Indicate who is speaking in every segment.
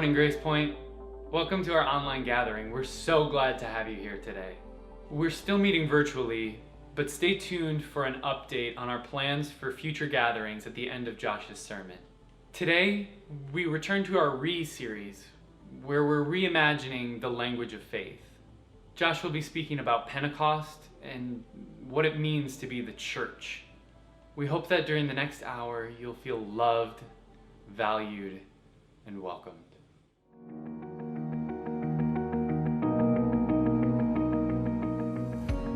Speaker 1: morning, Grace Point. Welcome to our online gathering. We're so glad to have you here today. We're still meeting virtually, but stay tuned for an update on our plans for future gatherings at the end of Josh's sermon. Today, we return to our Re-series, where we're reimagining the language of faith. Josh will be speaking about Pentecost and what it means to be the church. We hope that during the next hour, you'll feel loved, valued, and welcomed.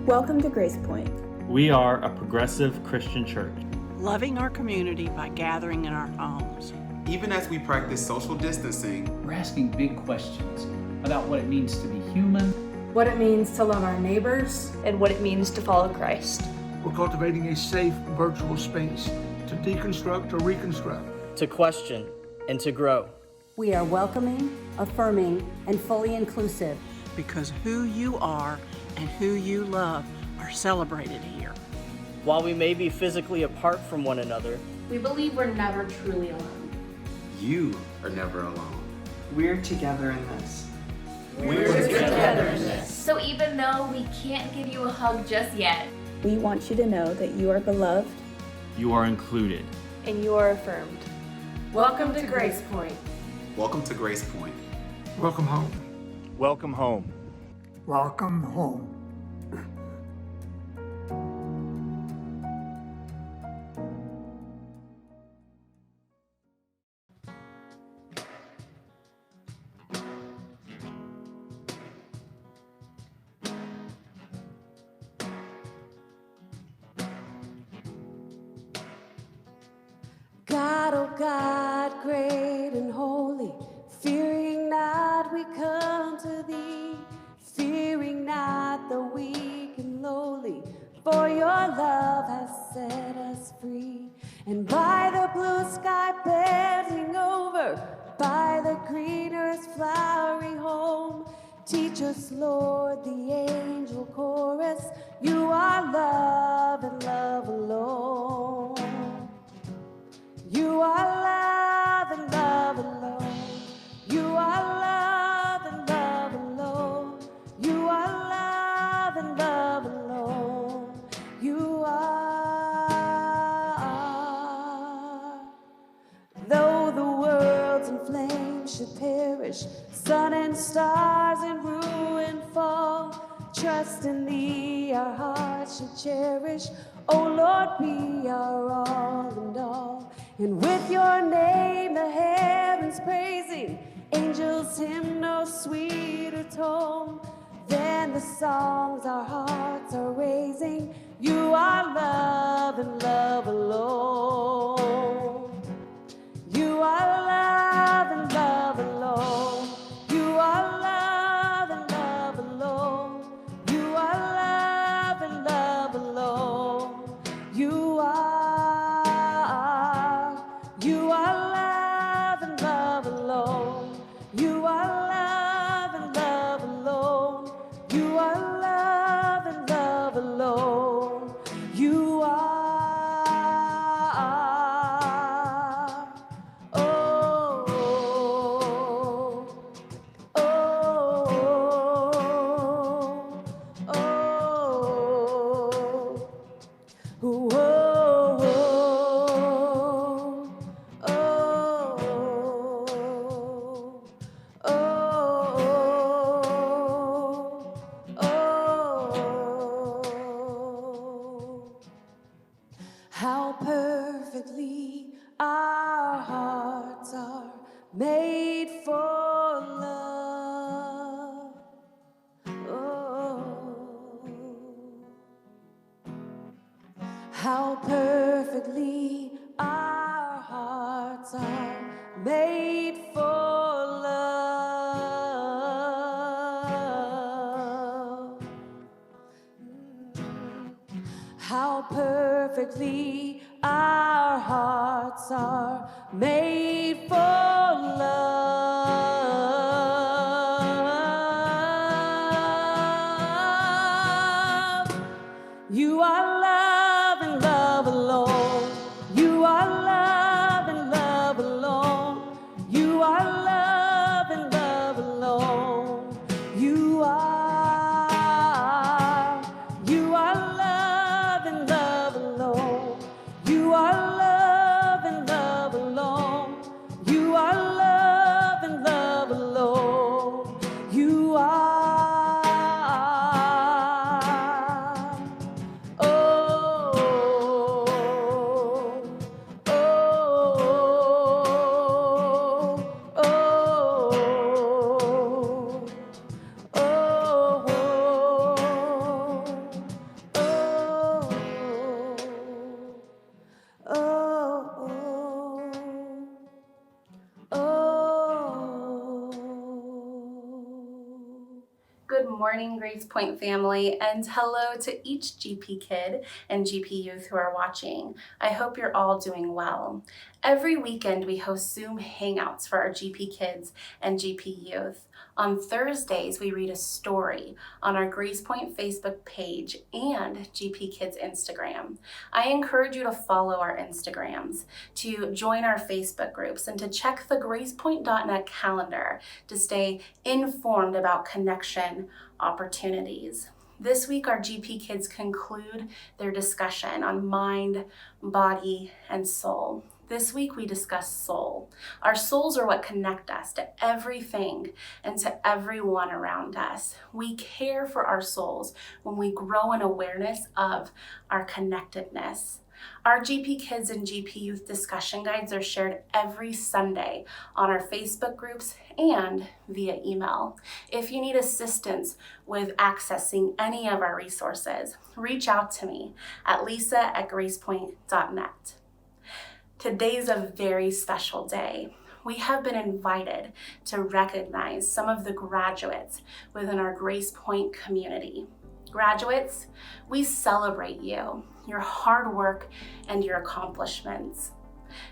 Speaker 2: Welcome to Grace Point.
Speaker 3: We are a progressive Christian church,
Speaker 4: loving our community by gathering in our homes.
Speaker 5: Even as we practice social distancing,
Speaker 6: we're asking big questions about what it means to be human,
Speaker 2: what it means to love our neighbors,
Speaker 7: and what it means to follow Christ.
Speaker 8: We're cultivating a safe virtual space to deconstruct or reconstruct,
Speaker 9: to question and to grow.
Speaker 10: We are welcoming, affirming, and fully inclusive.
Speaker 4: Because who you are and who you love are celebrated here.
Speaker 9: While we may be physically apart from one another,
Speaker 11: we believe we're never truly alone.
Speaker 5: You are never alone.
Speaker 12: We're together in this.
Speaker 11: We're together in this. So even though we can't give you a hug just yet,
Speaker 2: we want you to know that you are beloved,
Speaker 3: you are included,
Speaker 7: and you are affirmed.
Speaker 2: Welcome to Grace Point.
Speaker 5: Welcome to Grace Point.
Speaker 8: Welcome home.
Speaker 3: welcome home.
Speaker 8: Welcome home.
Speaker 13: God, oh God, great and holy, fearing not we come to thee, fearing not the weak and lowly, for your love has set us free. And by the blue sky bending over, by the green earth's flowery home, teach us, Lord, the angel chorus, you are love and love alone. You are love and love alone. You are love and love alone. You are love and love alone. You are. Though the worlds in flames should perish, sun and stars in ruin fall, trust in thee our hearts should cherish. O Lord, be our all and all. And with your name the heavens praising, angels hymn no sweeter tone than the songs our hearts are raising. You are love and love alone. You are love and love alone. You are love and love alone. You are love and love alone. You are. You are love and love alone. You are love and love alone. You are love and love alone. You are. Oh, oh, oh, oh, oh. How perfectly our hearts are made for love. Oh, how perfectly our hearts are made for love. How perfectly our hearts are made for love. You are love and love alone. You are love and love alone. You are love
Speaker 14: morning, Grace Point family, and hello to each GP kid and GP youth who are watching. I hope you're all doing well. Every weekend, we host Zoom Hangouts for our GP kids and GP youth. On Thursdays, we read a story on our Grace Point Facebook page and GP Kids Instagram. I encourage you to follow our Instagrams, to join our Facebook groups, and to check the gracepoint.net calendar to stay informed about connection opportunities. This week, our GP kids conclude their discussion on mind, body, and soul. This week, we discuss soul. Our souls are what connect us to everything and to everyone around us. We care for our souls when we grow in awareness of our connectedness. Our GP Kids and GP Youth discussion guides are shared every Sunday on our Facebook groups and via email. If you need assistance with accessing any of our resources, reach out to me at lisa@gracepoint.net. Today's a very special day. We have been invited to recognize some of the graduates within our Grace Point community. Graduates, we celebrate you, your hard work, and your accomplishments.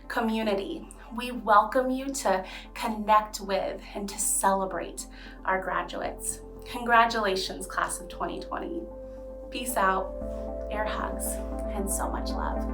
Speaker 14: Community, we welcome you to connect with and to celebrate our graduates. Congratulations, class of 2020. Peace out, air hugs, and so much love.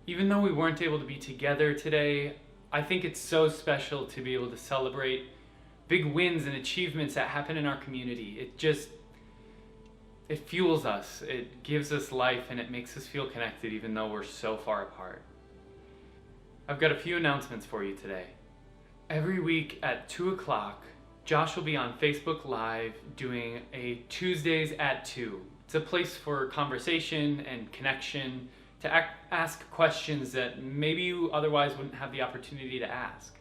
Speaker 1: Even though we weren't able to be together today, I think it's so special to be able to celebrate big wins and achievements that happen in our community. It fuels us, it gives us life, and it makes us feel connected even though we're so far apart. I've got a few announcements for you today. Every week at 2 o'clock, Josh will be on Facebook Live doing a Tuesdays at 2. It's a place for conversation and connection, to ask questions that maybe you otherwise wouldn't have the opportunity to ask.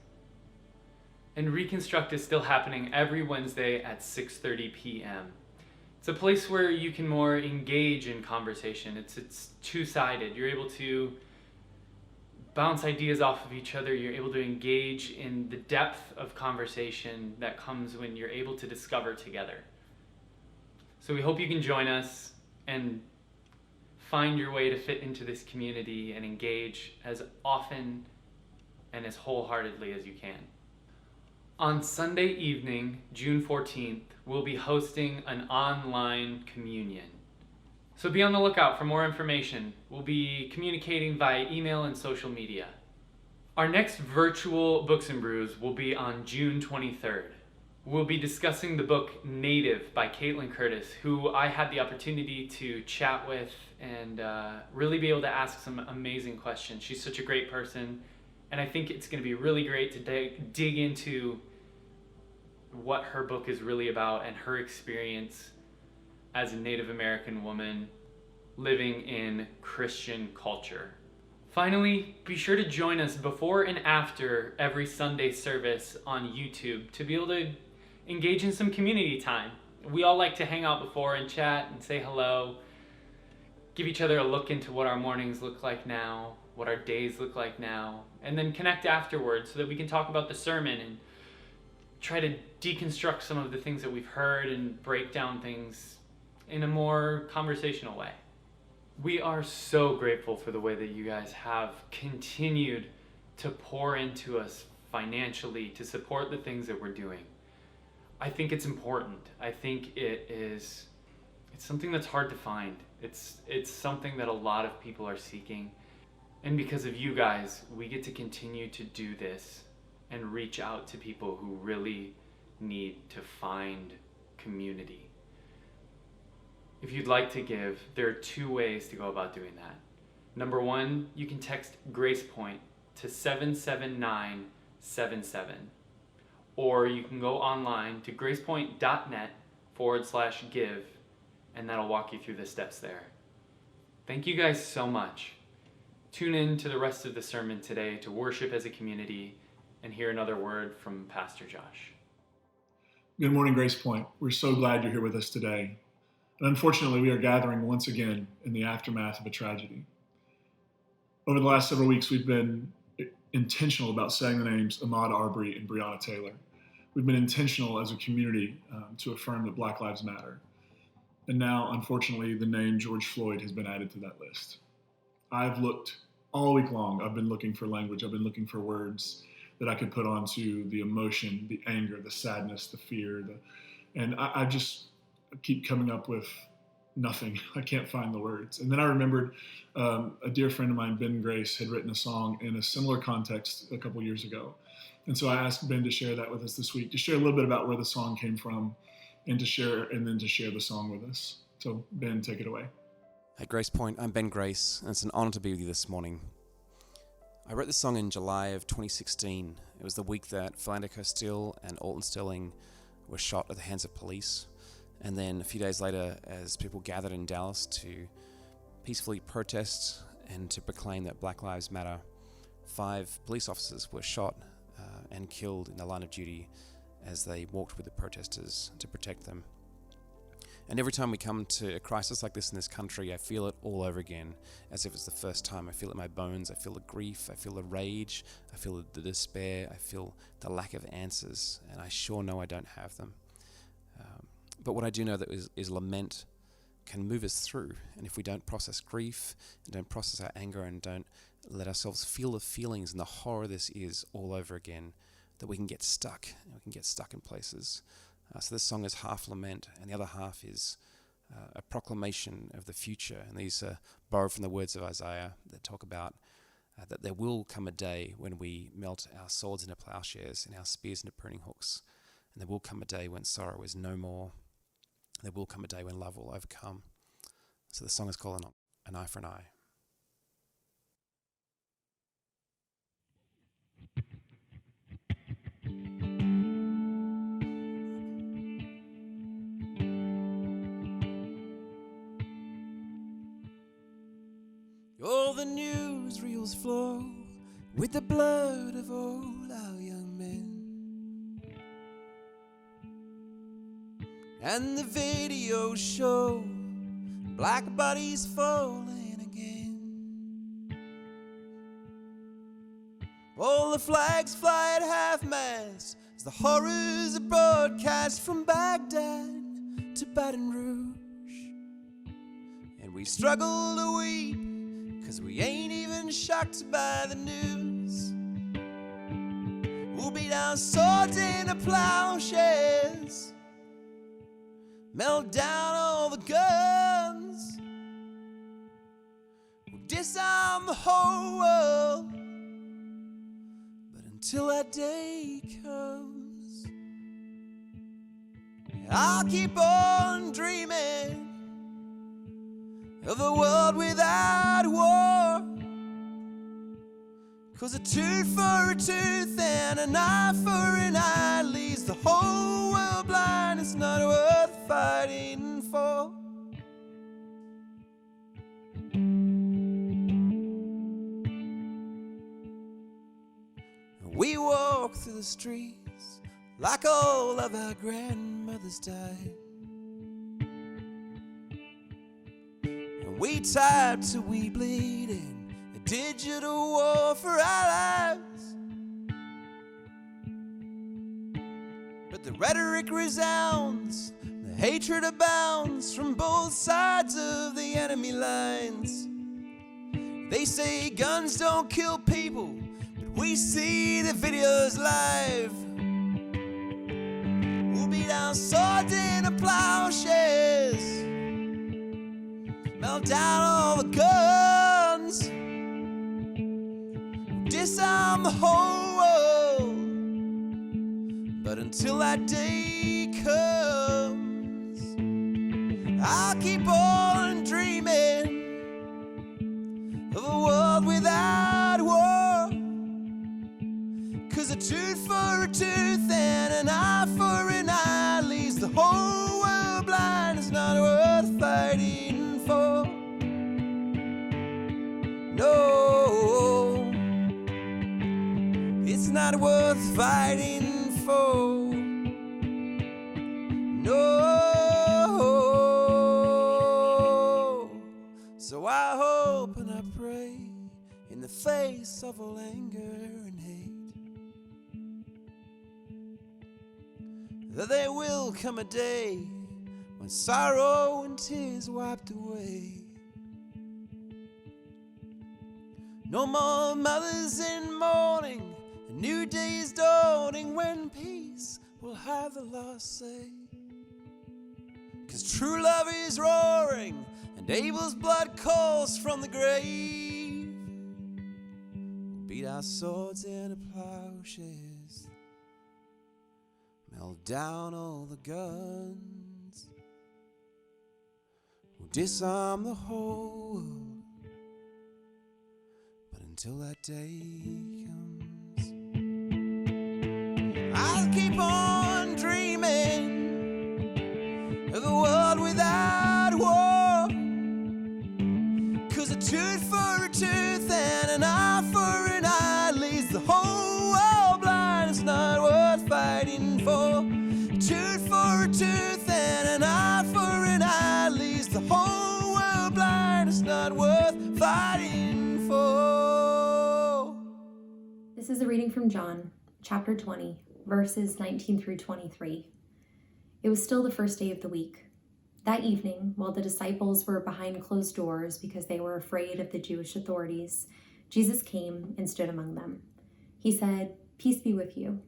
Speaker 1: And Reconstruct is still happening every Wednesday at 6:30 p.m. It's a place where you can more engage in conversation. It's two-sided. You're able to bounce ideas off of each other. You're able to engage in the depth of conversation that comes when you're able to discover together. So we hope you can join us and find your way to fit into this community and engage as often and as wholeheartedly as you can. On Sunday evening, June 14th, we'll be hosting an online communion. So be on the lookout for more information. We'll be communicating via email and social media. Our next virtual Books and Brews will be on June 23rd. We'll be discussing the book Native by Caitlin Curtis, who I had the opportunity to chat with and really be able to ask some amazing questions. She's such a great person, and I think it's going to be really great to dig into what her book is really about and her experience as a Native American woman living in Christian culture. Finally, be sure to join us before and after every Sunday service on YouTube to be able to engage in some community time. We all like to hang out before and chat and say hello, give each other a look into what our mornings look like now, what our days look like now, and then connect afterwards so that we can talk about the sermon and try to deconstruct some of the things that we've heard and break down things in a more conversational way. We are so grateful for the way that you guys have continued to pour into us financially to support the things that we're doing. I think it's important. I think it's something that's hard to find. It's something that a lot of people are seeking. And because of you guys, we get to continue to do this and reach out to people who really need to find community. If you'd like to give, there are 2 ways to go about doing that. Number 1, you can text GracePoint to 77977. Or you can go online to gracepoint.net/give, and that'll walk you through the steps there. Thank you guys so much. Tune in to the rest of the sermon today to worship as a community and hear another word from Pastor Josh.
Speaker 15: Good morning, Grace Point. We're so glad you're here with us today. And unfortunately, we are gathering once again in the aftermath of a tragedy. Over the last several weeks, we've been intentional about saying the names Ahmaud Arbery and Breonna Taylor. We've been intentional as a community to affirm that Black Lives Matter. And now, unfortunately, the name George Floyd has been added to that list. I've looked all week long. I've been looking for language. I've been looking for words that I could put onto the emotion, the anger, the sadness, the fear. And I just keep coming up with nothing. I can't find the words. And then I remembered a dear friend of mine, Ben Grace, had written a song in a similar context a couple years ago. And so I asked Ben to share that with us this week, to share a little bit about where the song came from and then to share the song with us. So Ben, take it away.
Speaker 16: Hey Grace Point, I'm Ben Grace, and it's an honor to be with you this morning. I wrote this song in July of 2016. It was the week that Philando Castile and Alton Sterling were shot at the hands of police. And then a few days later, as people gathered in Dallas to peacefully protest and to proclaim that Black Lives Matter, 5 police officers were shot and killed in the line of duty as they walked with the protesters to protect them. And every time we come to a crisis like this in this country, I feel it all over again, as if it's the first time. I feel it in my bones. I feel the grief. I feel the rage. I feel the despair. I feel the lack of answers, and I sure know I don't have them. But what I do know that is lament can move us through. And if we don't process grief, and don't process our anger, and don't let ourselves feel the feelings and the horror this is all over again, that we can get stuck. We can get stuck in places. So this song is half lament, and the other half is a proclamation of the future. And these are borrowed from the words of Isaiah that talk about that there will come a day when we melt our swords into plowshares and our spears into pruning hooks. And there will come a day when sorrow is no more. There will come a day when love will overcome. So the song is called An Eye for an Eye.
Speaker 17: All the newsreels flow with the blood of all our young men, and the videos show black bodies falling again. All the flags fly at half-mast as the horrors are broadcast from Baghdad to Baton Rouge, and we struggle to weep 'cause we ain't even shocked by the news. We'll beat our swords into plowshares, melt down all the guns, we'll disarm the whole world. But until that day comes, I'll keep on dreaming of a world without war. 'Cause a tooth for a tooth and an eye for an eye leaves the whole world blind. It's not worth fighting for. We walk through the streets like all of our grandmothers died. We type till we bleed in a digital war for our lives. But the rhetoric resounds, the Hatred abounds from both sides of the enemy lines. They say guns don't kill people, but we see the videos live. We'll beat our swords into plowshares, melt down all the guns, we'll disarm the whole world. But until that day comes, I'll keep on dreaming of a world without war. 'Cause a tooth for a tooth and an eye for an eye leaves the whole world blind. It's not worth fighting for. No, it's not worth fighting for. No. So I hope and I pray in the face of all anger and hate that there will come a day when sorrow and tears wiped away. No more mothers in mourning, a new day is dawning when peace will have the last say. 'Cause true love is roaring and Abel's blood calls from the grave. We'll beat our swords into plowshares, melt down all the guns, we'll disarm the whole world. But until that day comes, I'll keep on dreaming of a world without war. 'Cause a tooth for a tooth and an eye for an eye leaves the whole world blind. It's not worth fighting for. A tooth for a tooth and an eye for an eye leaves the whole world blind. It's not worth fighting for.
Speaker 18: This is a reading from John, chapter 20, verses 19 through 23. It was still the first day of the week. That evening, while the disciples were behind closed doors because they were afraid of the Jewish authorities, Jesus came and stood among them. He said, "Peace be with you."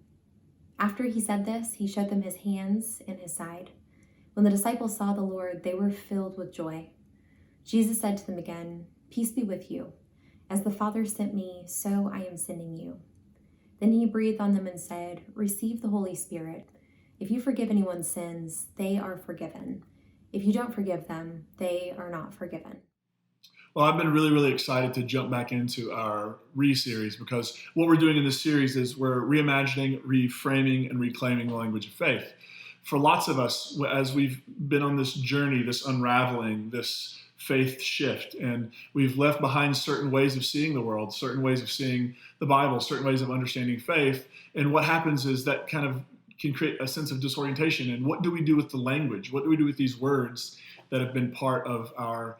Speaker 18: After he said this, he showed them his hands and his side. When the disciples saw the Lord, they were filled with joy. Jesus said to them again, "Peace be with you. As the Father sent me, so I am sending you." Then he breathed on them and said, "Receive the Holy Spirit. If you forgive anyone's sins, they are forgiven. If you don't forgive them, they are not forgiven."
Speaker 15: Well, I've been really, really excited to jump back into our Re-series, because what we're doing in this series is we're reimagining, reframing, and reclaiming the language of faith. For lots of us, as we've been on this journey, this unraveling, this faith shift, and we've left behind certain ways of seeing the world, certain ways of seeing the Bible, certain ways of understanding faith, and what happens is that kind of can create a sense of disorientation. And what do we do with the language? What do we do with these words that have been part of our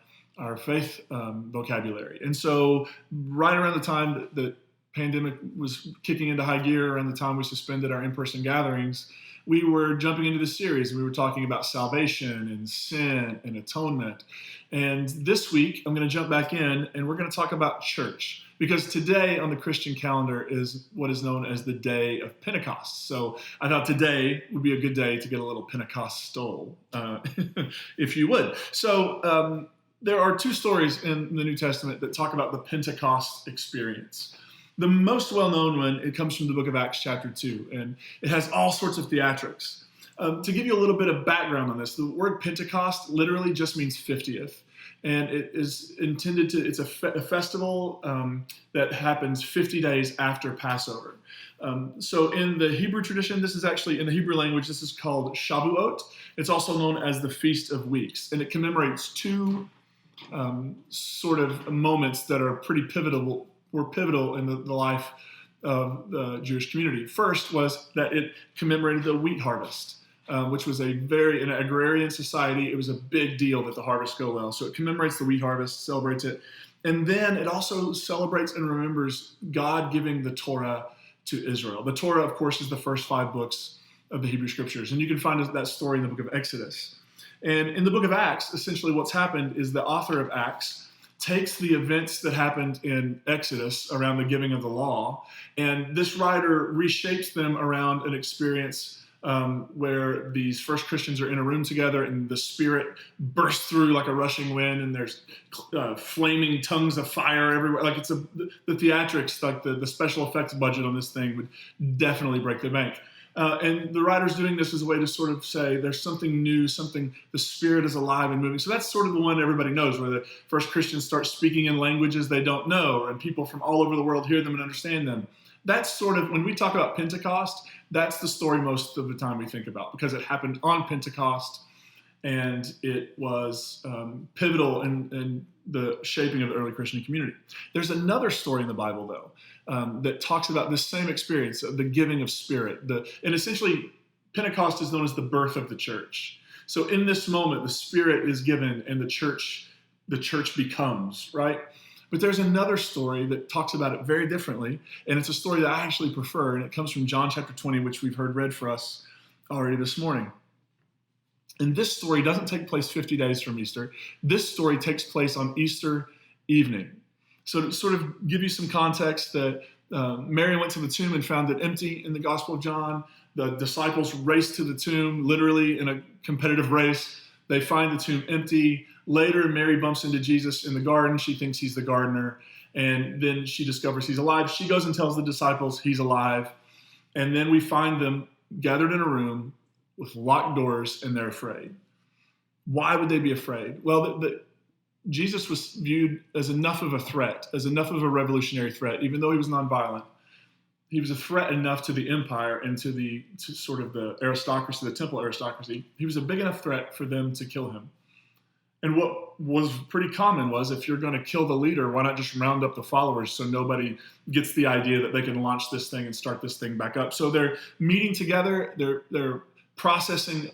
Speaker 15: faith vocabulary? And so right around the time that the pandemic was kicking into high gear, around the time we suspended our in-person gatherings, we were jumping into this series. We were talking about salvation and sin and atonement. And this week, I'm going to jump back in and we're going to talk about church. Because today on the Christian calendar is what is known as the day of Pentecost. So I thought today would be a good day to get a little Pentecostal, if you would. So there are two stories in the New Testament that talk about the Pentecost experience. The most well-known one, it comes from the book of Acts chapter 2, and it has all sorts of theatrics. To give you a little bit of background on this, the word Pentecost literally just means 50th. And it is intended to, it's a festival that happens 50 days after Passover. So in the Hebrew tradition, this is actually, in the Hebrew language, this is called Shavuot. It's also known as the Feast of Weeks. And it commemorates two sort of moments that are were pivotal in the life of the Jewish community. First was that it commemorated the wheat harvest. Which was in an agrarian society, it was a big deal that the harvest go well. So it commemorates the wheat harvest, celebrates it. And then it also celebrates and remembers God giving the Torah to Israel. The Torah, of course, is the first 5 books of the Hebrew Scriptures. And you can find that story in the book of Exodus. And in the book of Acts, essentially what's happened is the author of Acts takes the events that happened in Exodus around the giving of the law, and this writer reshapes them around an experience where these first Christians are in a room together and the Spirit bursts through like a rushing wind, and there's flaming tongues of fire everywhere. Like it's the theatrics, like the special effects budget on this thing would definitely break the bank. And the writer's doing this as a way to sort of say there's something new, the Spirit is alive and moving. So that's sort of the one everybody knows, where the first Christians start speaking in languages they don't know, and people from all over the world hear them and understand them. That's sort of, when we talk about Pentecost, that's the story most of the time we think about, because it happened on Pentecost, and it was pivotal in the shaping of the early Christian community. There's another story in the Bible, though, that talks about this same experience of the giving of Spirit. And essentially, Pentecost is known as the birth of the church. So in this moment, the Spirit is given and the church becomes, right? But there's another story that talks about it very differently, and it's a story that I actually prefer, and it comes from John chapter 20, which we've heard read for us already this morning. And this story doesn't take place 50 days from Easter. This story takes place on Easter evening. So to sort of give you some context, that Mary went to the tomb and found it empty in the Gospel of John. The disciples raced to the tomb, literally in a competitive race. They find the tomb empty. Later, Mary bumps into Jesus in the garden. She thinks he's the gardener. And then she discovers he's alive. She goes and tells the disciples he's alive. And then we find them gathered in a room with locked doors, and they're afraid. Why would they be afraid? Well, Jesus was viewed as enough of a threat, as enough of a revolutionary threat, even though he was nonviolent. He was a threat enough to the empire and to sort of the aristocracy, the temple aristocracy. He was a big enough threat for them to kill him. And what was pretty common was, if you're going to kill the leader, why not just round up the followers so nobody gets the idea that they can launch this thing and start this thing back up. So they're meeting together, they're processing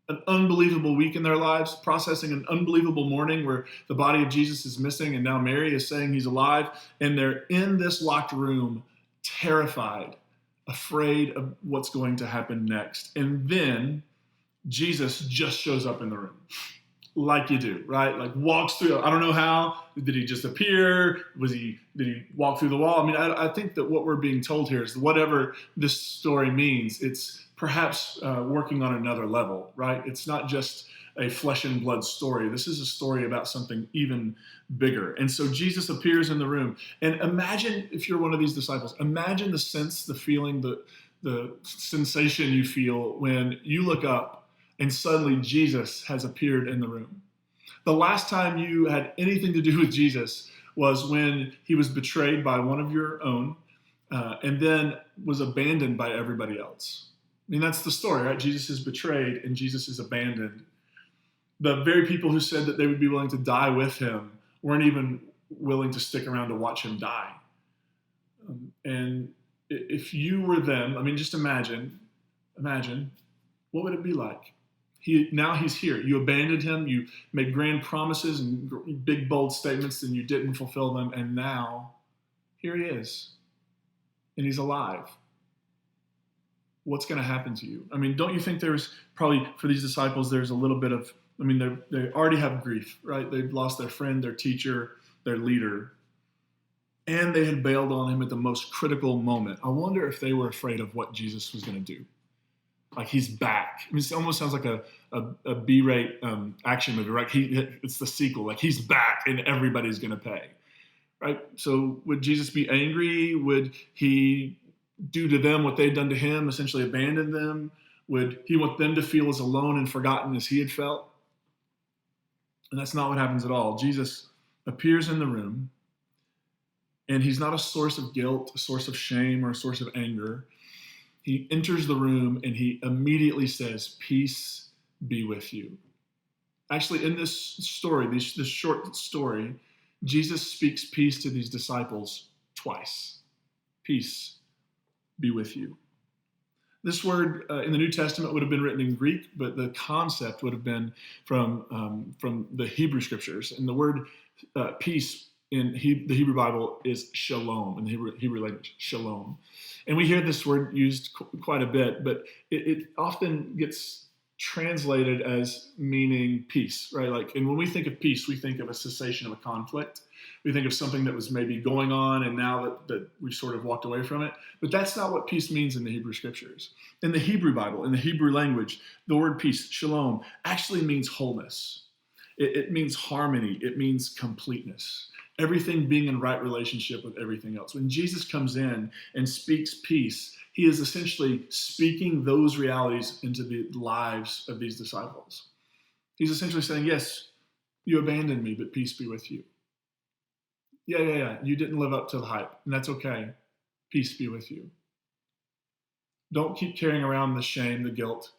Speaker 15: an unbelievable week in their lives, processing an unbelievable morning where the body of Jesus is missing, and now Mary is saying he's alive, and they're in this locked room, terrified, afraid of what's going to happen next. And then Jesus just shows up in the room. Like you do, right? Like walks through. I don't know how. Did he just appear? Did he walk through the wall? I mean, I think that what we're being told here is, whatever this story means, it's perhaps working on another level, right? It's not just a flesh and blood story. This is a story about something even bigger. And so Jesus appears in the room. And imagine, if you're one of these disciples, imagine the sense, the feeling, the sensation you feel when you look up and suddenly Jesus has appeared in the room. The last time you had anything to do with Jesus was when he was betrayed by one of your own, and then was abandoned by everybody else. I mean, that's the story, right? Jesus is betrayed and Jesus is abandoned. The very people who said that they would be willing to die with him weren't even willing to stick around to watch him die. And if you were them, I mean, just imagine, what would it be like? Now he's here. You abandoned him. You made grand promises and big, bold statements, and you didn't fulfill them. And now here he is, and he's alive. What's going to happen to you? I mean, don't you think there's probably, for these disciples, there's a little bit of, I mean, they already have grief, right? They've lost their friend, their teacher, their leader, and they had bailed on him at the most critical moment. I wonder if they were afraid of what Jesus was going to do. Like, he's back. I mean, it almost sounds like a B-rate action movie, right? It's the sequel. Like, he's back and everybody's going to pay, right? So would Jesus be angry? Would he do to them what they'd done to him, essentially abandon them? Would he want them to feel as alone and forgotten as he had felt? And that's not what happens at all. Jesus appears in the room, and he's not a source of guilt, a source of shame, or a source of anger. He enters the room and he immediately says, "Peace be with you." Actually, in this story, this short story, Jesus speaks peace to these disciples twice. Peace be with you. This word in the New Testament would have been written in Greek, but the concept would have been from the Hebrew Scriptures. And the word peace in the Hebrew Bible is shalom, in the Hebrew language, shalom. And we hear this word used quite a bit, but it often gets translated as meaning peace, right? Like, and when we think of peace, we think of a cessation of a conflict. We think of something that was maybe going on and now that we've sort of walked away from it. But that's not what peace means in the Hebrew scriptures. In the Hebrew Bible, in the Hebrew language, the word peace, shalom, actually means wholeness. It means harmony. It means completeness. Everything being in right relationship with everything else. When Jesus comes in and speaks peace, he is essentially speaking those realities into the lives of these disciples. He's essentially saying, yes, you abandoned me, but peace be with you. Yeah. You didn't live up to the hype, and that's okay. Peace be with you. Don't keep carrying around the shame, the guilt,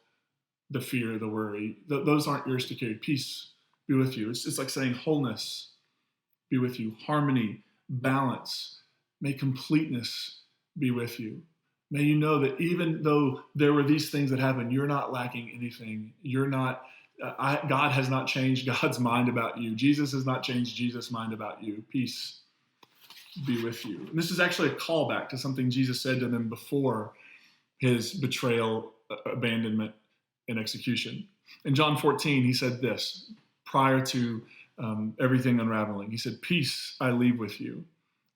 Speaker 15: the fear, the worry. Those aren't yours to carry. Peace be with you. It's like saying wholeness be with you. Harmony, balance, may completeness be with you. May you know that even though there were these things that happened, you're not lacking anything. You're not, God has not changed God's mind about you. Jesus has not changed Jesus' mind about you. Peace be with you. And this is actually a callback to something Jesus said to them before his betrayal, abandonment, and execution. In John 14, he said this, prior to everything unraveling. He said, peace I leave with you.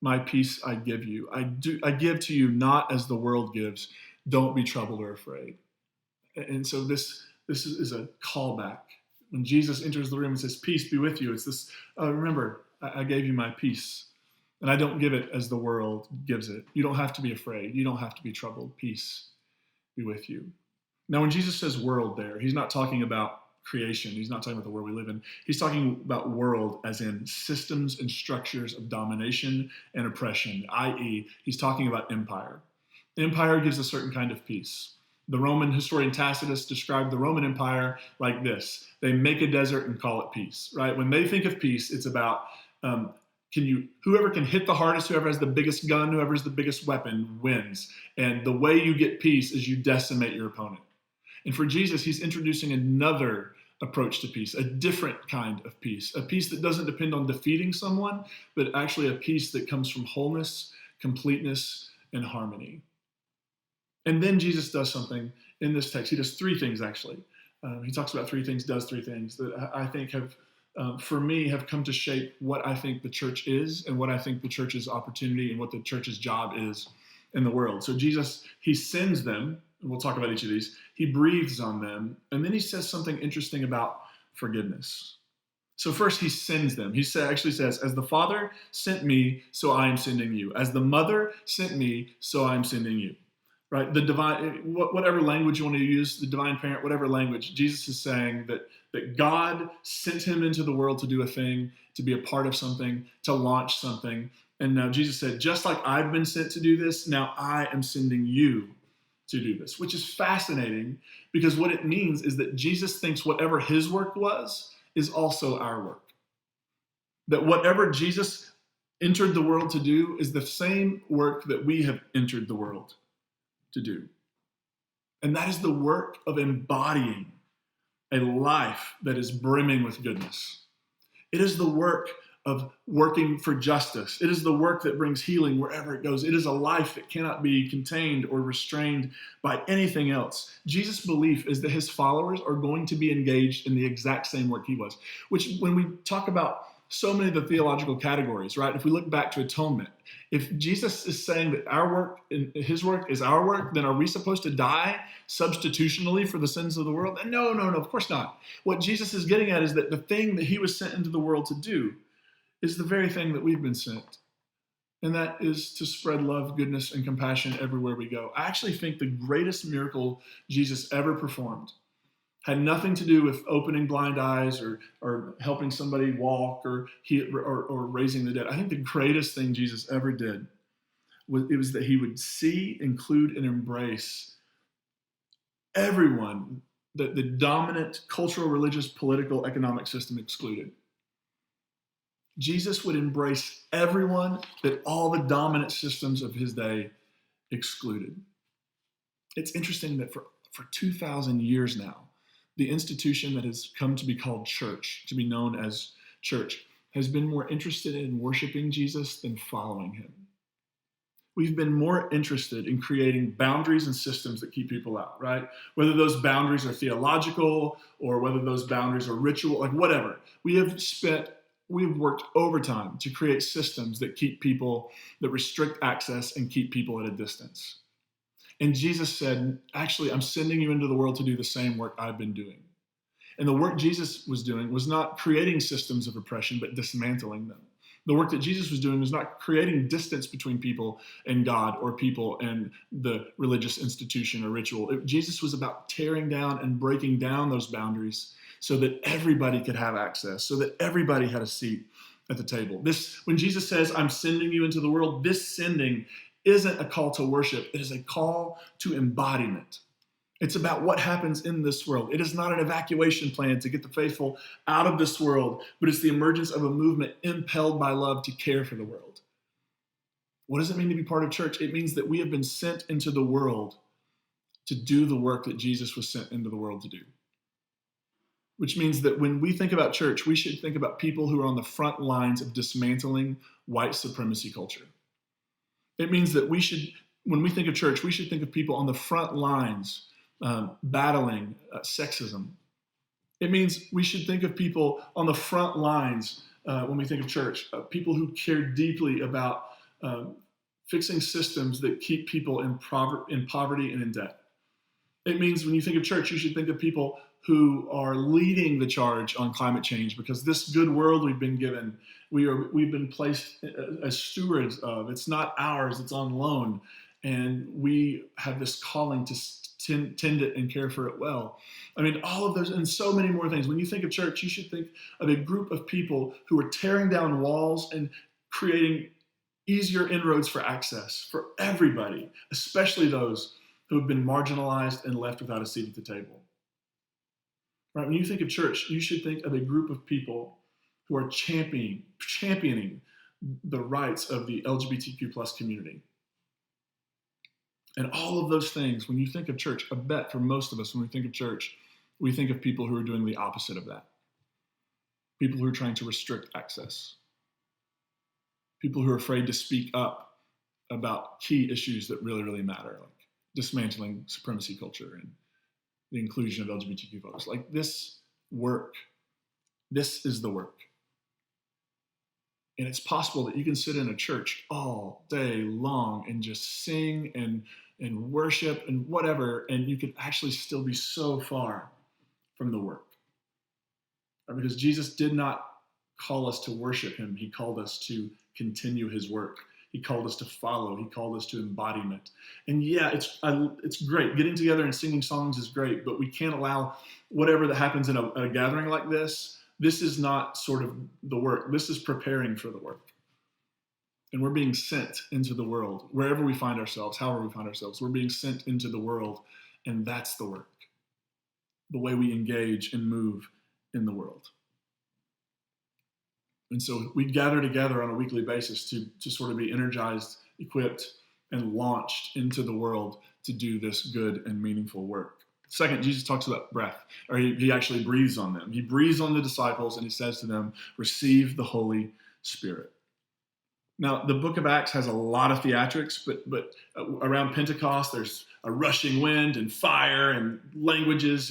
Speaker 15: My peace I give you. I give to you not as the world gives. Don't be troubled or afraid. And so this is a callback. When Jesus enters the room and says, peace be with you, it's this, remember, I gave you my peace. And I don't give it as the world gives it. You don't have to be afraid. You don't have to be troubled. Peace be with you. Now, when Jesus says world there, he's not talking about creation. He's not talking about the world we live in. He's talking about world as in systems and structures of domination and oppression, i.e., he's talking about empire. Empire gives a certain kind of peace. The Roman historian Tacitus described the Roman Empire like this. They make a desert and call it peace, right? When they think of peace, it's about whoever can hit the hardest, whoever has the biggest gun, whoever has the biggest weapon wins. And the way you get peace is you decimate your opponent. And for Jesus, he's introducing another approach to peace, a different kind of peace, a peace that doesn't depend on defeating someone, but actually a peace that comes from wholeness, completeness, and harmony. And then Jesus does something in this text. He does three things, actually. He talks about three things, does three things that I think have, for me, have come to shape what I think the church is and what I think the church's opportunity and what the church's job is in the world. So Jesus, he sends them, and we'll talk about each of these. He breathes on them, and then he says something interesting about forgiveness. So first he sends them. He actually says, as the Father sent me, so I am sending you. As the Mother sent me, so I am sending you. Right? The divine, whatever language you want to use, the divine parent, whatever language, Jesus is saying that God sent him into the world to do a thing, to be a part of something, to launch something. And now Jesus said, just like I've been sent to do this, now I am sending you to do this, which is fascinating because what it means is that Jesus thinks whatever his work was is also our work. That whatever Jesus entered the world to do is the same work that we have entered the world to do. And that is the work of embodying a life that is brimming with goodness. It is the work of working for justice. It is the work that brings healing wherever it goes. It is a life that cannot be contained or restrained by anything else. Jesus' belief is that his followers are going to be engaged in the exact same work he was, which when we talk about so many of the theological categories, right? If we look back to atonement, if Jesus is saying that our work, his work is our work, then are we supposed to die substitutionally for the sins of the world? And no, of course not. What Jesus is getting at is that the thing that he was sent into the world to do is the very thing that we've been sent. And that is to spread love, goodness, and compassion everywhere we go. I actually think the greatest miracle Jesus ever performed had nothing to do with opening blind eyes or helping somebody walk or raising the dead. I think the greatest thing Jesus ever did was that he would see, include, and embrace everyone that the dominant cultural, religious, political, economic system excluded. Jesus would embrace everyone that all the dominant systems of his day excluded. It's interesting that for 2,000 years now, the institution that has come to be called church, to be known as church, has been more interested in worshiping Jesus than following him. we've been more interested in creating boundaries and systems that keep people out, right? Whether those boundaries are theological or whether those boundaries are ritual, like whatever. We've worked overtime to create systems that keep people, that restrict access and keep people at a distance. And Jesus said, actually, I'm sending you into the world to do the same work I've been doing. And the work Jesus was doing was not creating systems of oppression, but dismantling them. The work that Jesus was doing was not creating distance between people and God or people and the religious institution or ritual. Jesus was about tearing down and breaking down those boundaries so that everybody could have access, so that everybody had a seat at the table. When Jesus says, I'm sending you into the world, this sending isn't a call to worship. It is a call to embodiment. It's about what happens in this world. It is not an evacuation plan to get the faithful out of this world, but it's the emergence of a movement impelled by love to care for the world. What does it mean to be part of church? It means that we have been sent into the world to do the work that Jesus was sent into the world to do. Which means that when we think about church, we should think about people who are on the front lines of dismantling white supremacy culture. It means that when we think of church, we should think of people on the front lines battling sexism. It means we should think of people on the front lines when we think of church, people who care deeply about fixing systems that keep people in poverty and in debt. It means when you think of church, you should think of people who are leading the charge on climate change, because this good world we've been given, we've been placed as stewards of. It's not ours, it's on loan. And we have this calling to tend it and care for it well. I mean, all of those and so many more things. When you think of church, you should think of a group of people who are tearing down walls and creating easier inroads for access for everybody, especially those who have been marginalized and left without a seat at the table. Right? When you think of church, you should think of a group of people who are championing the rights of the LGBTQ plus community. And all of those things, when you think of church, I bet for most of us, when we think of church, we think of people who are doing the opposite of that. People who are trying to restrict access. People who are afraid to speak up about key issues that really, really matter, like dismantling supremacy culture and the inclusion of LGBTQ folks. Like this work, this is the work. And it's possible that you can sit in a church all day long and just sing and worship and whatever, and you can actually still be so far from the work. Because Jesus did not call us to worship him. He called us to continue his work. He called us to follow. He called us to embodiment. And yeah, it's great. Getting together and singing songs is great, but we can't allow whatever that happens in a gathering like this. This is not sort of the work. This is preparing for the work. And we're being sent into the world, wherever we find ourselves, however we find ourselves. We're being sent into the world, and that's the work. The way we engage and move in the world. And so we gather together on a weekly basis to sort of be energized, equipped, and launched into the world to do this good and meaningful work. Second, Jesus talks about breath, or he actually breathes on them. He breathes on the disciples and he says to them, receive the Holy Spirit. Now, the book of Acts has a lot of theatrics, but around Pentecost, there's a rushing wind and fire and languages,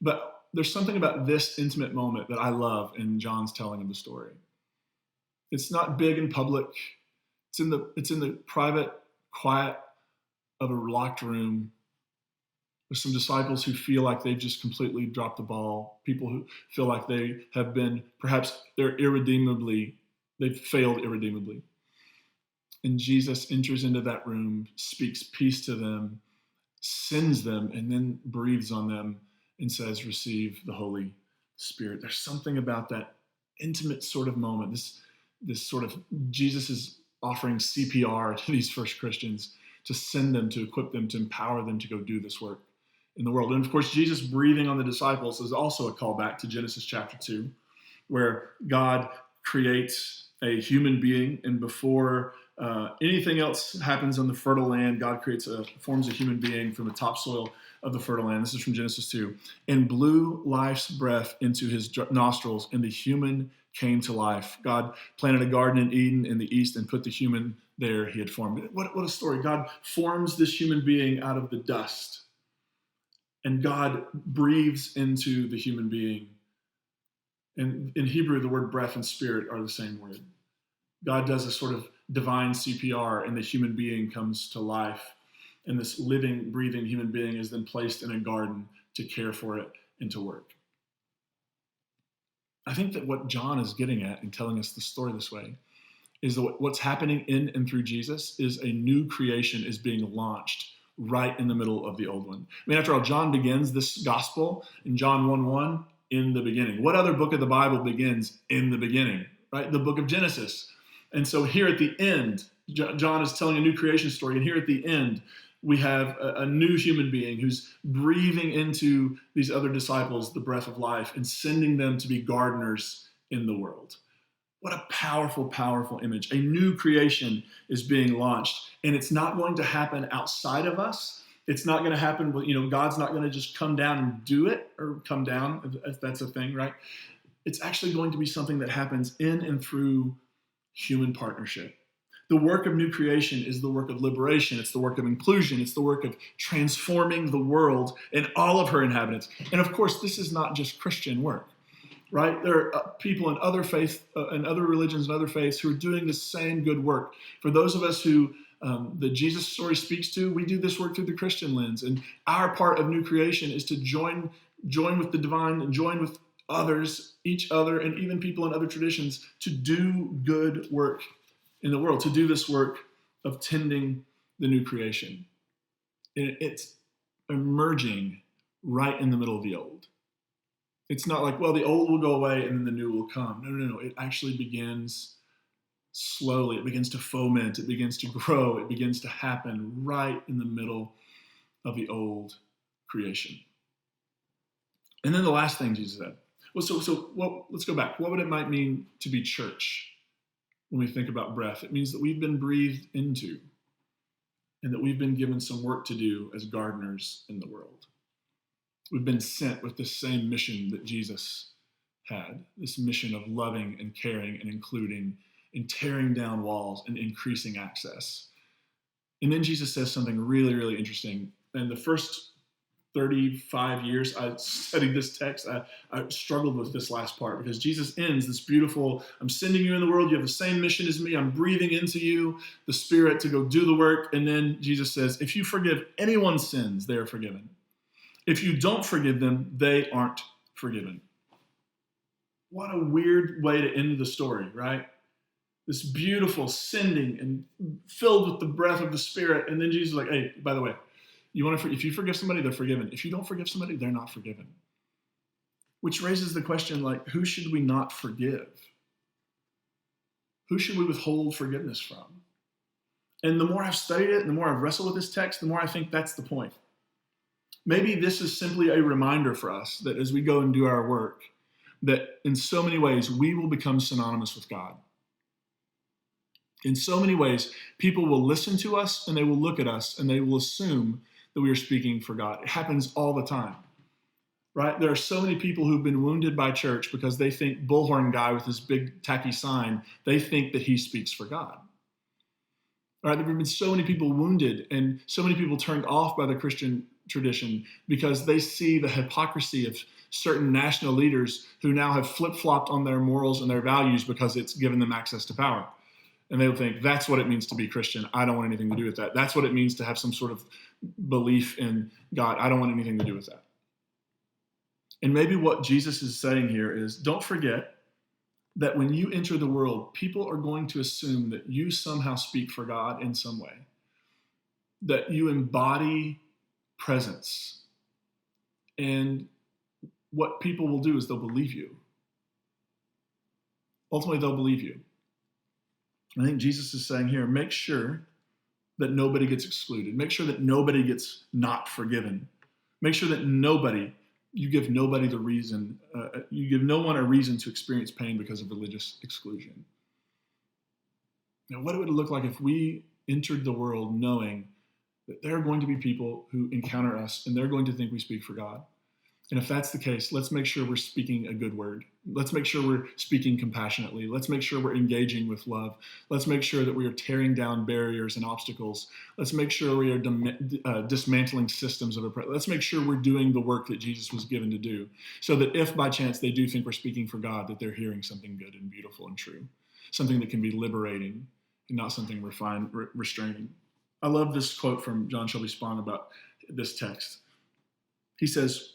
Speaker 15: but there's something about this intimate moment that I love in John's telling of the story. It's not big and public. It's in the private quiet of a locked room. There's some disciples who feel like they've just completely dropped the ball. People who feel like they have been, perhaps they've failed irredeemably. And Jesus enters into that room, speaks peace to them, sends them, and then breathes on them and says, receive the Holy Spirit. There's something about that intimate sort of moment. This sort of, Jesus is offering CPR to these first Christians to send them, to equip them, to empower them to go do this work in the world. And of course, Jesus breathing on the disciples is also a callback to Genesis chapter 2, where God creates a human being, and before anything else happens on the fertile land, God forms a human being from the topsoil of the fertile land. This is from Genesis 2. And blew life's breath into his nostrils, and the human came to life. God planted a garden in Eden in the east and put the human there he had formed. What a story. God forms this human being out of the dust, and God breathes into the human being. And in Hebrew, the word breath and spirit are the same word. God does a sort of divine CPR, and the human being comes to life. And this living, breathing human being is then placed in a garden to care for it and to work. I think that what John is getting at in telling us the story this way is that what's happening in and through Jesus is a new creation is being launched right in the middle of the old one. I mean, after all, John begins this gospel in John 1:1, in the beginning. What other book of the Bible begins in the beginning, right? The book of Genesis. And so here at the end, John is telling a new creation story. And here at the end, we have a new human being who's breathing into these other disciples the breath of life and sending them to be gardeners in the world. What a powerful, powerful image. A new creation is being launched, and it's not going to happen outside of us. It's not going to happen, God's not going to just come down and do it, or come down, if that's a thing, right? It's actually going to be something that happens in and through human partnership. The work of new creation is the work of liberation. It's the work of inclusion. It's the work of transforming the world and all of her inhabitants. And of course, this is not just Christian work, right? There are people in other faiths and other religions and other faiths who are doing the same good work. For those of us who the Jesus story speaks to, we do this work through the Christian lens. And our part of new creation is to join with the divine and join with others, each other, and even people in other traditions to do good work in the world, to do this work of tending the new creation. And it's emerging right in the middle of the old. It's not like, well, the old will go away and then the new will come. No. It actually begins slowly. It begins to foment. It begins to grow. It begins to happen right in the middle of the old creation. And then the last thing Jesus said. Well, let's go back. What would it might mean to be church? When we think about breath, it means that we've been breathed into and that we've been given some work to do as gardeners in the world. We've been sent with the same mission that Jesus had, this mission of loving and caring and including and tearing down walls and increasing access. And then Jesus says something really, really interesting. And the first 35 years I studied this text, I struggled with this last part because Jesus ends this beautiful, I'm sending you in the world, you have the same mission as me, I'm breathing into you the Spirit to go do the work. And then Jesus says, if you forgive anyone's sins, they are forgiven. If you don't forgive them, they aren't forgiven. What a weird way to end the story, right? This beautiful sending and filled with the breath of the Spirit. And then Jesus is like, hey, by the way, if you forgive somebody, they're forgiven. If you don't forgive somebody, they're not forgiven. Which raises the question, who should we not forgive? Who should we withhold forgiveness from? And the more I've studied it and the more I've wrestled with this text, the more I think that's the point. Maybe this is simply a reminder for us that as we go and do our work, that in so many ways we will become synonymous with God. In so many ways, people will listen to us and they will look at us and they will assume that we are speaking for God. It happens all the time, right? There are so many people who've been wounded by church because they think bullhorn guy with his big tacky sign, they think that he speaks for God. All right, there have been so many people wounded and so many people turned off by the Christian tradition because they see the hypocrisy of certain national leaders who now have flip-flopped on their morals and their values because it's given them access to power. And they'll think, that's what it means to be Christian. I don't want anything to do with that. That's what it means to have some sort of belief in God. I don't want anything to do with that. And maybe what Jesus is saying here is, don't forget that when you enter the world, people are going to assume that you somehow speak for God in some way, that you embody presence. And what people will do is they'll believe you. Ultimately, they'll believe you. I think Jesus is saying here, make sure that nobody gets excluded. Make sure that nobody gets not forgiven. Make sure that you give nobody the reason, you give no one a reason to experience pain because of religious exclusion. Now, what would it look like if we entered the world knowing that there are going to be people who encounter us and they're going to think we speak for God? And if that's the case, let's make sure we're speaking a good word. Let's make sure we're speaking compassionately. Let's make sure we're engaging with love. Let's make sure that we are tearing down barriers and obstacles. Let's make sure we are dismantling systems of oppression. Let's make sure we're doing the work that Jesus was given to do, so that if by chance they do think we're speaking for God, that they're hearing something good and beautiful and true, something that can be liberating and not something restraining. I love this quote from John Shelby Spong about this text. He says,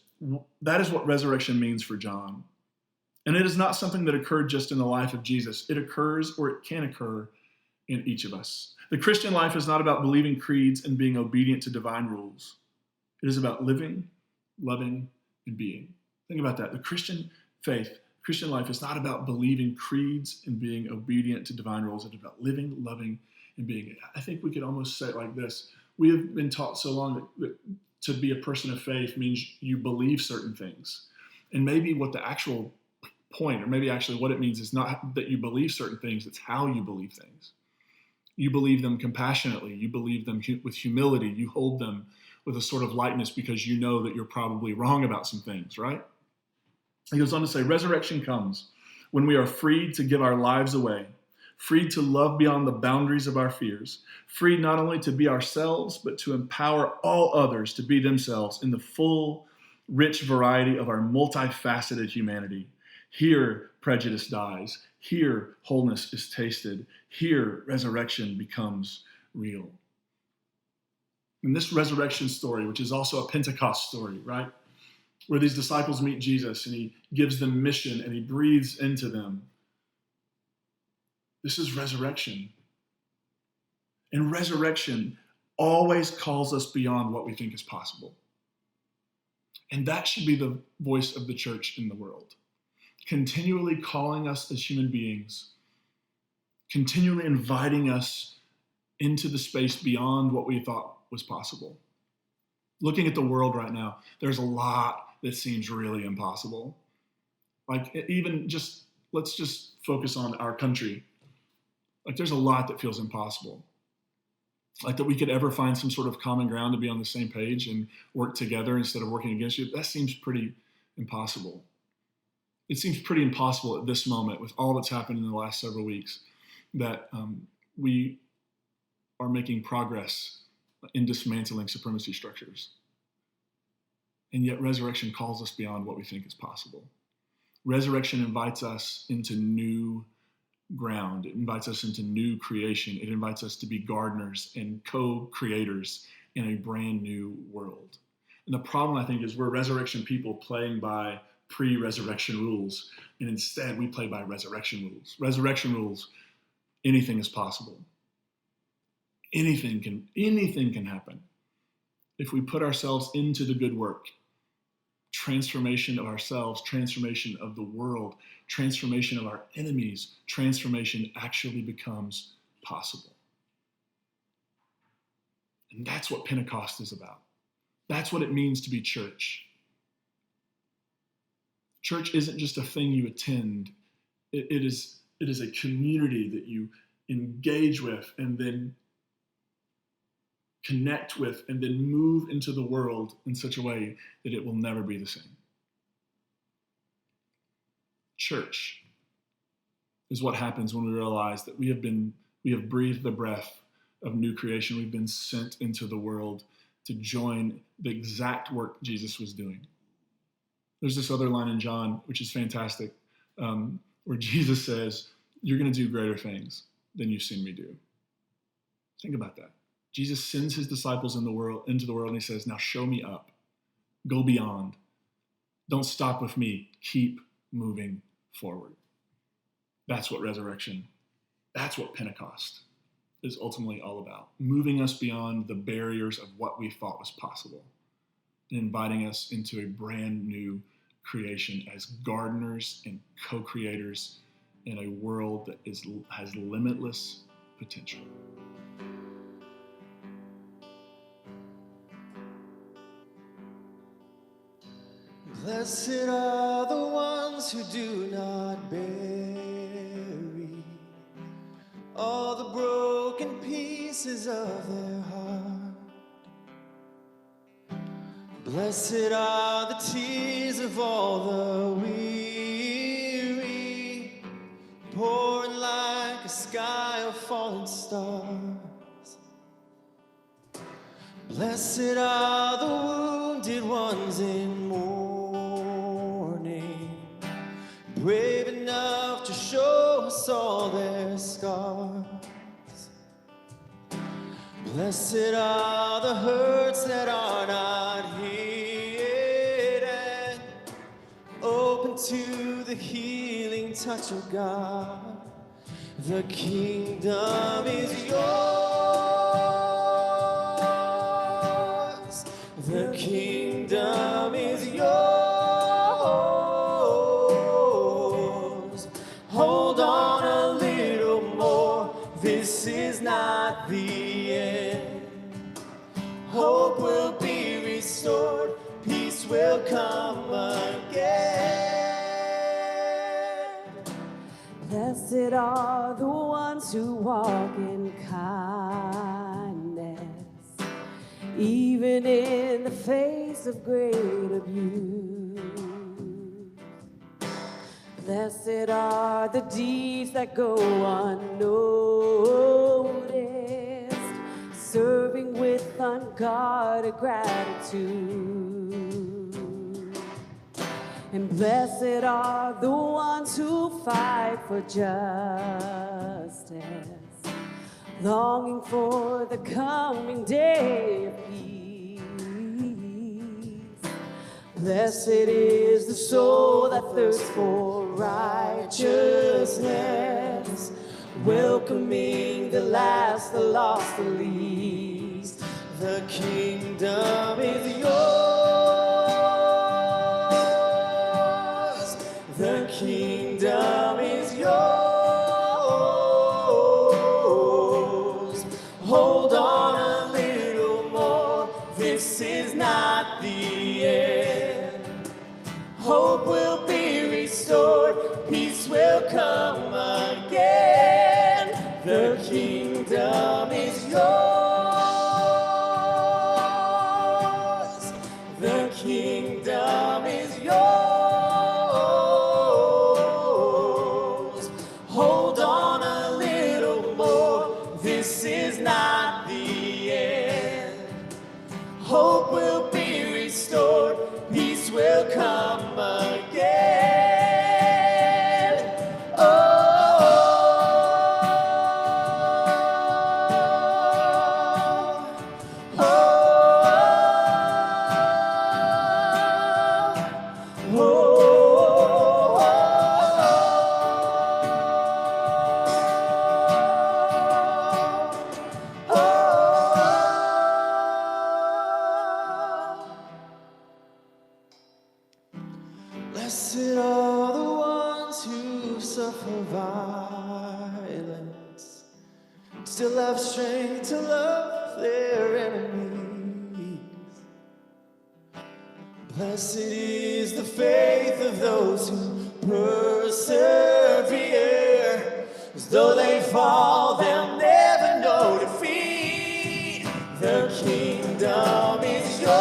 Speaker 15: "That is what resurrection means for John. And it is not something that occurred just in the life of Jesus. It occurs, or it can occur, in each of us. The Christian life is not about believing creeds and being obedient to divine rules. It is about living, loving, and being." Think about that. The Christian faith, Christian life is not about believing creeds and being obedient to divine rules. It's about living, loving, and being. I think we could almost say it like this. We have been taught so long that to be a person of faith means you believe certain things. And maybe what the actual point, or maybe actually what it means, is not that you believe certain things, it's how you believe things. You believe them compassionately. You believe them with humility. You hold them with a sort of lightness because you know that you're probably wrong about some things, right? He goes on to say, resurrection comes when we are freed to give our lives away, freed to love beyond the boundaries of our fears, freed not only to be ourselves, but to empower all others to be themselves in the full, rich variety of our multifaceted humanity. Here, prejudice dies. Here, wholeness is tasted. Here, resurrection becomes real. And this resurrection story, which is also a Pentecost story, right? Where these disciples meet Jesus and he gives them mission and he breathes into them. This is resurrection. And resurrection always calls us beyond what we think is possible. And that should be the voice of the church in the world. Continually calling us as human beings, continually inviting us into the space beyond what we thought was possible. Looking at the world right now, there's a lot that seems really impossible. Like even just, let's just focus on our country. Like there's a lot that feels impossible. Like that we could ever find some sort of common ground to be on the same page and work together instead of working against you. That seems pretty impossible. It seems pretty impossible at this moment with all that's happened in the last several weeks that we are making progress in dismantling supremacy structures. And yet resurrection calls us beyond what we think is possible. Resurrection invites us into new ground. It invites us into new creation. It invites us to be gardeners and co-creators in a brand new world. And the problem, I think, is we're resurrection people playing by pre-resurrection rules, and instead we play by resurrection rules. Resurrection rules, anything is possible. Anything can happen if we put ourselves into the good work. Transformation of ourselves, transformation of the world, transformation of our enemies, transformation actually becomes possible. And that's what Pentecost is about. That's what it means to be church. Church isn't just a thing you attend. It is a community that you engage with and then connect with and then move into the world in such a way that it will never be the same. Church is what happens when we realize that we have breathed the breath of new creation. We've been sent into the world to join the exact work Jesus was doing. There's this other line in John, which is fantastic, where Jesus says, "You're going to do greater things than you've seen me do." Think about that. Jesus sends his disciples into the world, and he says, "Now show me up. Go beyond. Don't stop with me. Keep moving forward." That's what resurrection, that's what Pentecost is ultimately all about. Moving us beyond the barriers of what we thought was possible and inviting us into a brand new creation as gardeners and co-creators in a world that has limitless potential.
Speaker 17: Blessed are the ones who do not bury all the broken pieces of their heart. Blessed are the tears of all the weary, pouring like a sky of falling stars. Blessed are the wounded ones in mourning, brave enough to show us all their scars. Blessed are the hurts that are not hidden, open to the healing touch of God. The kingdom is yours. The kingdom is yours. Hold on a little more. This is not the end. Hope will be restored. Peace will come again.
Speaker 13: Blessed are the ones who walk in kindness, even in the face of great abuse. Blessed are the deeds that go unnoticed, serving with unguarded gratitude. And blessed are the ones who fight for justice, longing for the coming day of peace. Blessed is the soul that thirsts for righteousness, welcoming the last, the lost, the least.
Speaker 17: The kingdom is yours. The kingdom is yours. Hold on a little more. This is not the end. Hope will be restored. Peace will come again. The kingdom is yours. The kingdom is yours. Hold on a little more. This is not the end. Hope will be restored. Peace will come again. Oh. Blessed are the ones who suffer violence, still have strength to love their enemies. Blessed is the faith of those who persevere. As though they fall, they'll never know defeat. The kingdom is yours.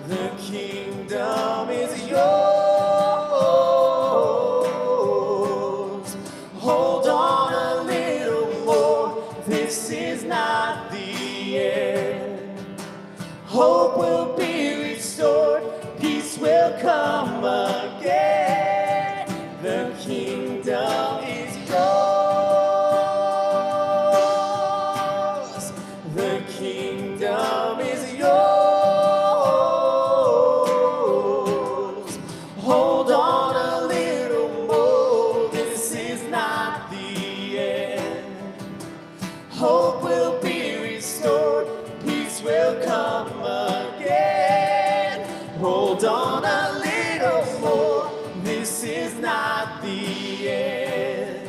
Speaker 17: The kingdom is yours. Hold on a little more. This is not the end. Hope will be restored. Peace will come again. The kingdom is yours. The kingdom is yours. Hold on a little more. This is not the end. Hope will be restored. Peace will come again. Hold on a little more. This is not the end.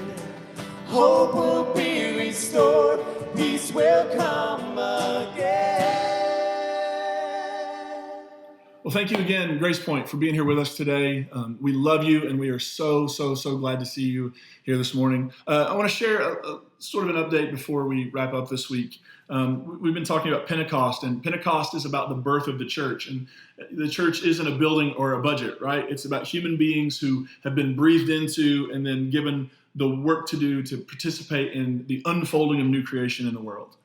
Speaker 17: Hope will be restored. Peace will come again.
Speaker 15: Well, thank you again, Grace Point, for being here with us today. We love you, and we are so glad to see you here this morning. I want to share a sort of an update before we wrap up this week. We've been talking about Pentecost, and Pentecost is about the birth of the church. And the church isn't a building or a budget, right? It's about human beings who have been breathed into and then given the work to do to participate in the unfolding of new creation in the world.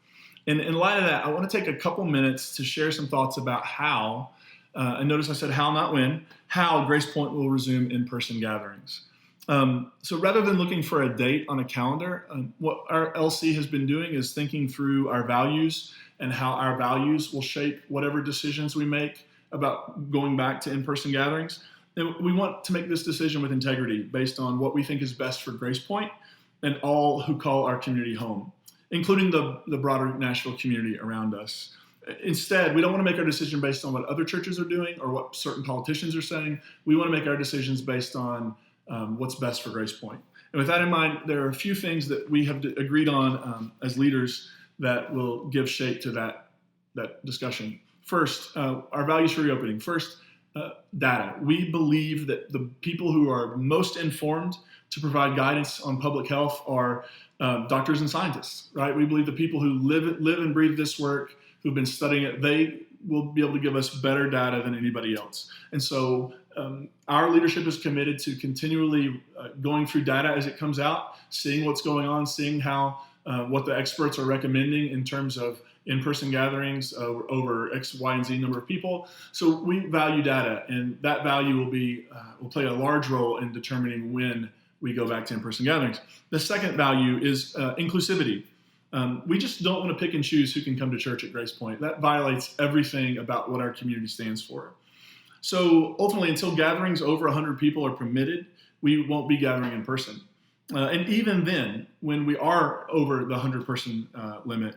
Speaker 15: And in light of that, I want to take a couple minutes to share some thoughts about how, and notice I said how, not when, how Grace Point will resume in-person gatherings. So rather than looking for a date on a calendar, what our LC has been doing is thinking through our values and how our values will shape whatever decisions we make about going back to in-person gatherings. And we want to make this decision with integrity based on what we think is best for Grace Point and all who call our community home, including the broader Nashville community around us. Instead, we don't want to make our decision based on what other churches are doing or what certain politicians are saying. We want to make our decisions based on what's best for Grace Point. And with that in mind, there are a few things that we have agreed on as leaders that will give shape to that discussion. First, our values for reopening. First, data. We believe that the people who are most informed to provide guidance on public health are doctors and scientists, right? We believe the people who live and breathe this work, who've been studying it, they will be able to give us better data than anybody else. And so our leadership is committed to continually going through data as it comes out, seeing what's going on, seeing how what the experts are recommending in terms of in-person gatherings over X, Y, and Z number of people. So we value data, and that value will play a large role in determining when we go back to in-person gatherings. The second value is inclusivity. We just don't want to pick and choose who can come to church at Grace Point. That violates everything about what our community stands for. So ultimately, until gatherings over 100 people are permitted, we won't be gathering in person. And even then, when we are over the 100-person limit,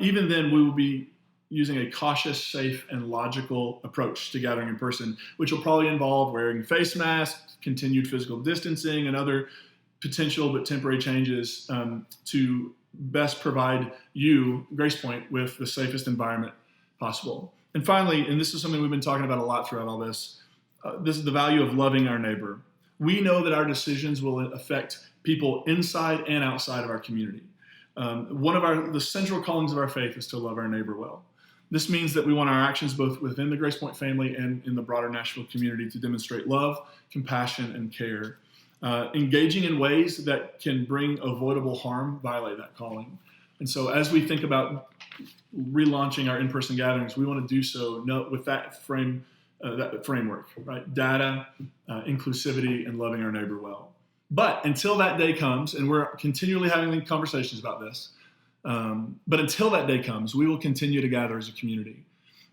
Speaker 15: even then we will be using a cautious, safe, and logical approach to gathering in person, which will probably involve wearing face masks, continued physical distancing, and other potential but temporary changes to best provide you, Grace Point, with the safest environment possible. And finally, and this is something we've been talking about a lot throughout all this, this is the value of loving our neighbor. We know that our decisions will affect people inside and outside of our community. One of the central callings of our faith is to love our neighbor well. This means that we want our actions both within the Grace Point family and in the broader Nashville community to demonstrate love, compassion, and care. Engaging in ways that can bring avoidable harm violate that calling. And so as we think about relaunching our in-person gatherings, we want to do so with that framework, right? Data, inclusivity, and loving our neighbor well. But until that day comes, and we're continually having conversations about this, but until that day comes, we will continue to gather as a community.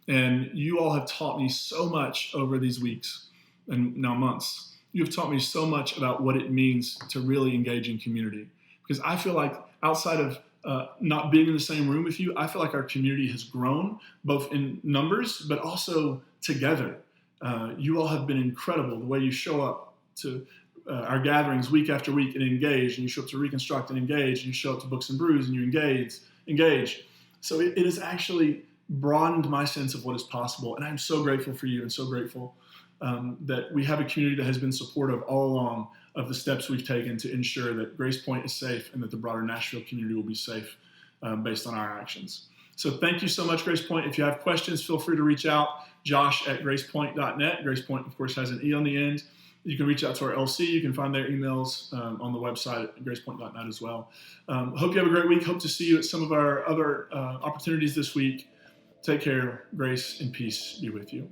Speaker 15: And you all have taught me so much over these weeks and now months. You've taught me so much about what it means to really engage in community. Because I feel like outside of not being in the same room with you, I feel like our community has grown, both in numbers, but also together. You all have been incredible, the way you show up to our gatherings week after week and engage, and you show up to Reconstruct and engage, and you show up to Books and Brews and you engage. So it has actually broadened my sense of what is possible, and I'm so grateful for you and so grateful that we have a community that has been supportive all along of the steps we've taken to ensure that Grace Point is safe and that the broader Nashville community will be safe based on our actions. So thank you so much, Grace Point. If you have questions, feel free to reach out, josh@gracepoint.net. Grace Point, of course, has an E on the end. You can reach out to our LC. You can find their emails on the website at gracepoint.net as well. Hope you have a great week. Hope to see you at some of our other opportunities this week. Take care. Grace and peace be with you.